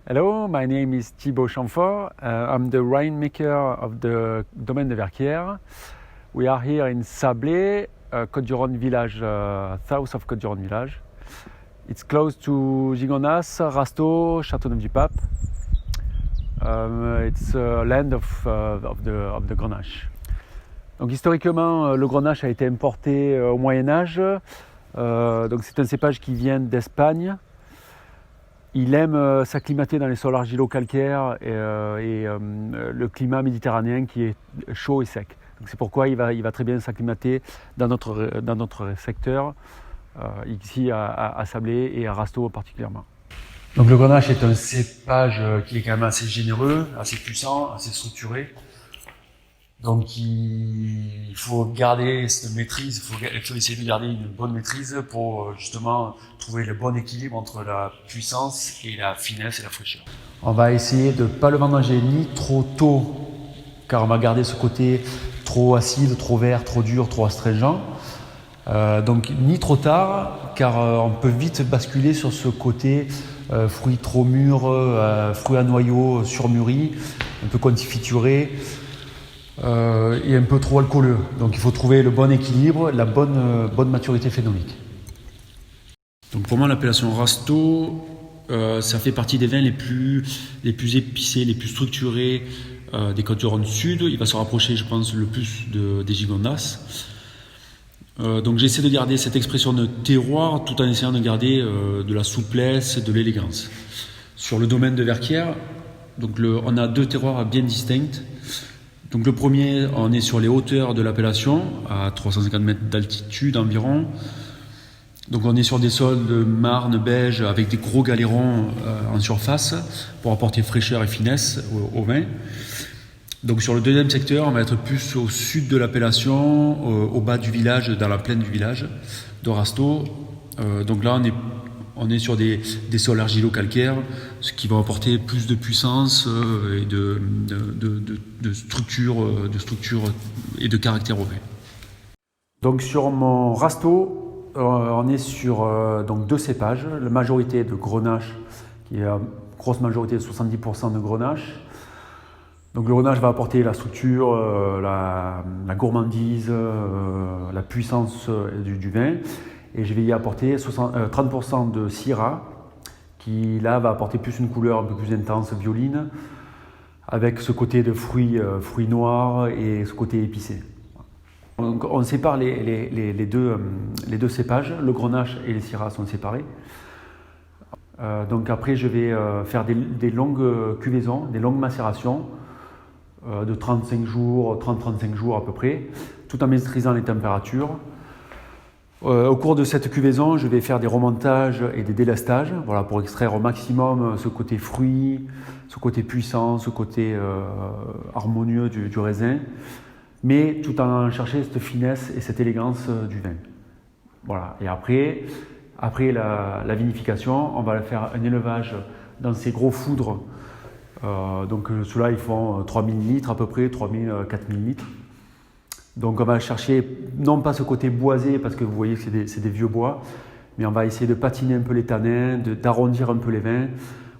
Hello, my name is Thibaut Chamfort. I'm the winemaker of the Domaine de Verquières. We are here in Sablé, Côtes-du-Rhône village, south of Côtes-du-Rhône village. It's close to Gigondas, Rasteau, Châteauneuf-du-Pape. It's land of the Grenache. Donc historiquement, le Grenache a été importé au Moyen-Âge. Donc c'est un cépage qui vient d'Espagne. Il aime s'acclimater dans les sols argilo-calcaires et le climat méditerranéen qui est chaud et sec. Donc c'est pourquoi il va très bien s'acclimater dans notre secteur, ici à Sablé et à Rasteau particulièrement. Donc le Grenache est un cépage qui est quand même assez généreux, assez puissant, assez structuré. Donc il faut garder cette maîtrise, il faut essayer de garder une bonne maîtrise pour justement trouver le bon équilibre entre la puissance et la finesse et la fraîcheur. On va essayer de ne pas le vendanger ni trop tôt, car on va garder ce côté trop acide, trop vert, trop dur, trop astringent. Donc ni trop tard, car on peut vite basculer sur ce côté fruits trop mûrs, fruits à noyaux surmûris, un peu confiturés. Et un peu trop alcooleux. Donc il faut trouver le bon équilibre, la bonne maturité phénolique. Donc pour moi l'appellation Rasteau, ça fait partie des vins les plus épicés, les plus structurés des Côtes-du-Rhône Sud. Il va se rapprocher, je pense, le plus des Gigondas. Donc j'essaie de garder cette expression de terroir tout en essayant de garder de la souplesse, de l'élégance. Sur le domaine de Verquières, donc on a deux terroirs bien distincts. Donc le premier, on est sur les hauteurs de l'appellation, à 350 mètres d'altitude environ. Donc on est sur des sols de marne beige avec des gros galérons en surface pour apporter fraîcheur et finesse au vin. Donc sur le deuxième secteur, on va être plus au sud de l'appellation, au bas du village, dans la plaine du village de Rasteau. Donc là on est sur des sols argilo-calcaires, ce qui va apporter plus de puissance et de structure et de caractère au vin. Donc sur mon Rasteau, on est sur donc deux cépages, la majorité de Grenache, qui est une grosse majorité de 70% de Grenache. Donc le Grenache va apporter la structure, la gourmandise, la puissance du vin. Et je vais y apporter 30% de Syrah, qui là va apporter plus une couleur un peu plus intense, violine, avec ce côté de fruits noirs et ce côté épicé. Donc on sépare les deux cépages, le Grenache et les Syrah sont séparés. Donc après je vais faire des longues cuvaisons, des longues macérations de 30-35 jours à peu près, tout en maîtrisant les températures. Au cours de cette cuvaison, je vais faire des remontages et des délestages, voilà, pour extraire au maximum ce côté fruit, ce côté puissant, ce côté harmonieux du raisin, mais tout en cherchant cette finesse et cette élégance du vin. Voilà. Et après la vinification, on va faire un élevage dans ces gros foudres. Donc ceux-là, ils font 3000 litres à peu près, 4000 litres. Donc on va chercher non pas ce côté boisé parce que vous voyez que c'est des vieux bois, mais on va essayer de patiner un peu les tanins, d'arrondir un peu les vins.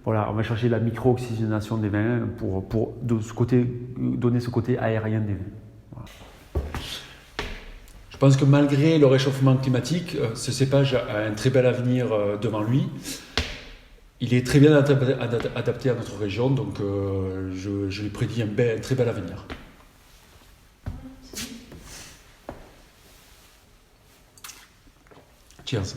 Voilà, on va chercher la micro-oxygénation des vins pour donner ce côté aérien des vins. Voilà. Je pense que malgré le réchauffement climatique, ce cépage a un très bel avenir devant lui. Il est très bien adapté à notre région, donc je lui prédis un très bel avenir. Cheers.